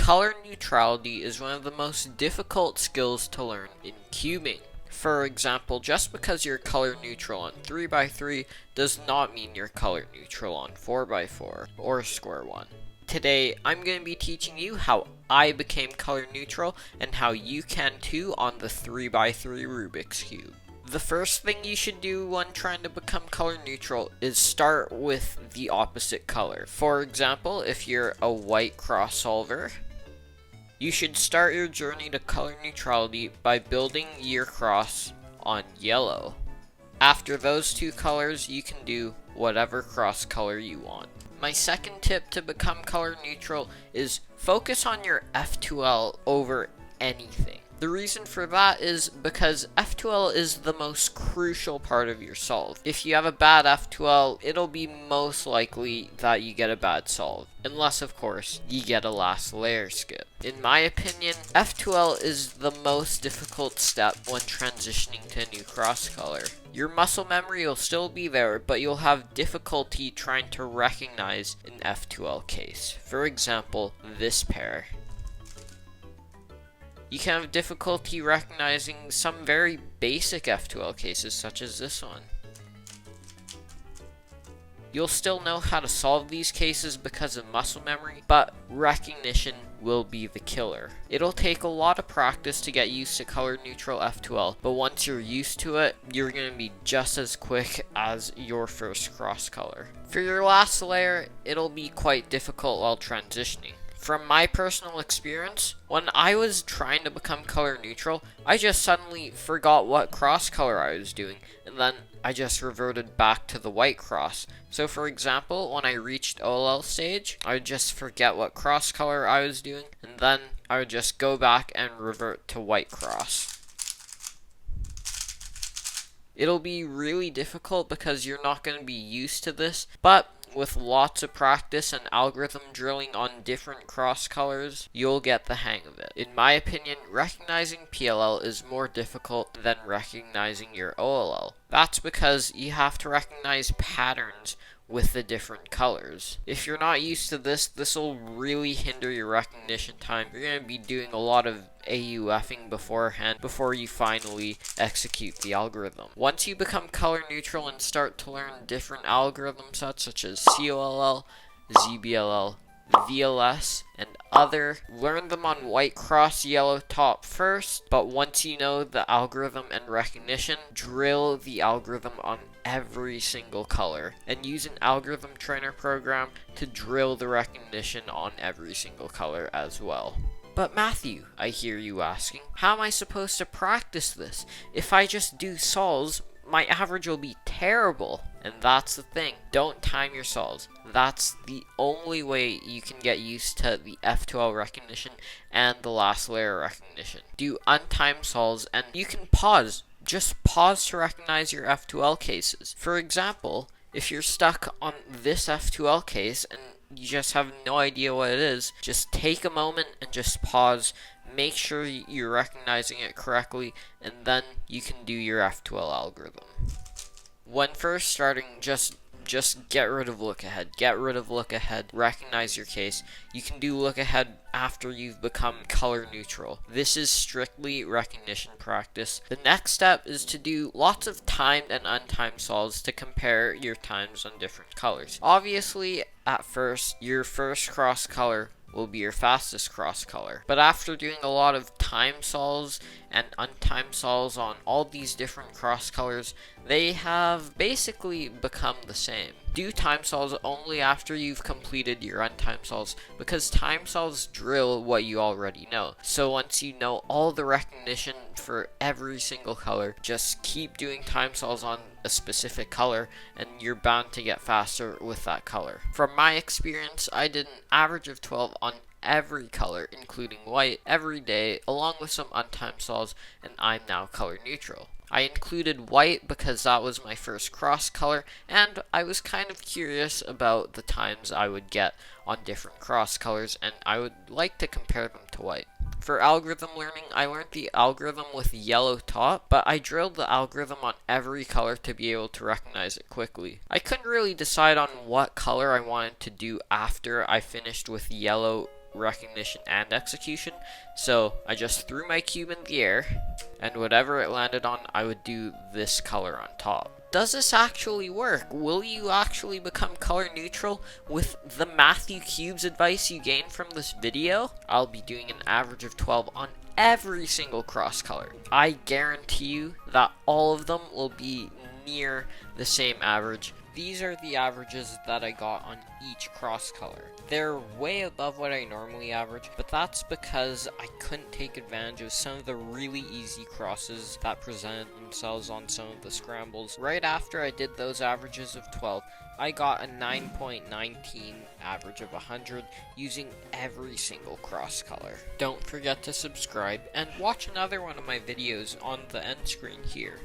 Color neutrality is one of the most difficult skills to learn in cubing. For example, just because you're color neutral on 3x3 does not mean you're color neutral on 4x4 or square 1. Today, I'm going to be teaching you how I became color neutral and how you can too on the 3x3 Rubik's Cube. The first thing you should do when trying to become color neutral is start with the opposite color. For example, if you're a white cross solver, you should start your journey to color neutrality by building your cross on yellow. After those two colors, you can do whatever cross color you want. My second tip to become color neutral is focus on your F2L over anything. The reason for that is because F2L is the most crucial part of your solve. If you have a bad F2L, it'll be most likely that you get a bad solve. Unless, of course, you get a last layer skip. In my opinion, F2L is the most difficult step when transitioning to a new cross color. Your muscle memory will still be there, but you'll have difficulty trying to recognize an F2L case. For example, this pair. You can have difficulty recognizing some very basic F2L cases, such as this one. You'll still know how to solve these cases because of muscle memory, but recognition will be the killer. It'll take a lot of practice to get used to color neutral F2L, but once you're used to it, you're going to be just as quick as your first cross color. For your last layer, it'll be quite difficult while transitioning. From my personal experience, when I was trying to become color neutral, I just suddenly forgot what cross color I was doing, and then I just reverted back to the white cross. So for example, when I reached OLL stage, I would just forget what cross color I was doing, and then I would just go back and revert to white cross. It'll be really difficult because you're not going to be used to this, but with lots of practice and algorithm drilling on different cross colors, you'll get the hang of it. In my opinion, recognizing PLL is more difficult than recognizing your OLL. That's because you have to recognize patterns with the different colors. If you're not used to this, this will really hinder your recognition time. You're going to be doing a lot of AUFing beforehand before you finally execute the algorithm. Once you become color neutral and start to learn different algorithm sets such as COLL, ZBLL, VLS, and other, learn them on white cross yellow top first, but once you know the algorithm and recognition, drill the algorithm on every single color, and use an algorithm trainer program to drill the recognition on every single color as well. But Matthew, I hear you asking, how am I supposed to practice this? If I just do solves, my average will be terrible. And that's the thing, don't time your solves. That's the only way you can get used to the F2L recognition and the last layer recognition. Do untimed solves and you can pause. Just pause to recognize your F2L cases. For example, if you're stuck on this F2L case and you just have no idea what it is, just take a moment and just pause. Make sure you're recognizing it correctly, and then you can do your F2L algorithm. When first starting, just get rid of look ahead. Get rid of look ahead. Recognize your case. You can do look ahead after you've become color neutral. This is strictly recognition practice. The next step is to do lots of timed and untimed solves to compare your times on different colors. Obviously, at first, your first cross color will be your fastest cross color. But after doing a lot of time solves and untimed solves on all these different cross colors, they have basically become the same. Do time solves only after you've completed your untimed solves, because time solves drill what you already know. So once you know all the recognition for every single color, just keep doing time solves on a specific color and you're bound to get faster with that color. From my experience, I did an average of 12 on every color, including white, every day, along with some untimed solves, and I'm now color neutral. I included white because that was my first cross color, and I was kind of curious about the times I would get on different cross colors, and I would like to compare them to white. For algorithm learning, I learned the algorithm with yellow top, but I drilled the algorithm on every color to be able to recognize it quickly. I couldn't really decide on what color I wanted to do after I finished with yellow recognition and execution. So I just threw my cube in the air, and whatever it landed on, I would do this color on top. Does this actually work? Will you actually become color neutral with the MatthewCubes advice you gained from this video? I'll be doing an average of 12 on every single cross color. I guarantee you that all of them will be near the same average. These are the averages that I got on each cross color. They're way above what I normally average, but that's because I couldn't take advantage of some of the really easy crosses that presented themselves on some of the scrambles. Right after I did those averages of 12, I got a 9.19 average of 100 using every single cross color. Don't forget to subscribe and watch another one of my videos on the end screen here.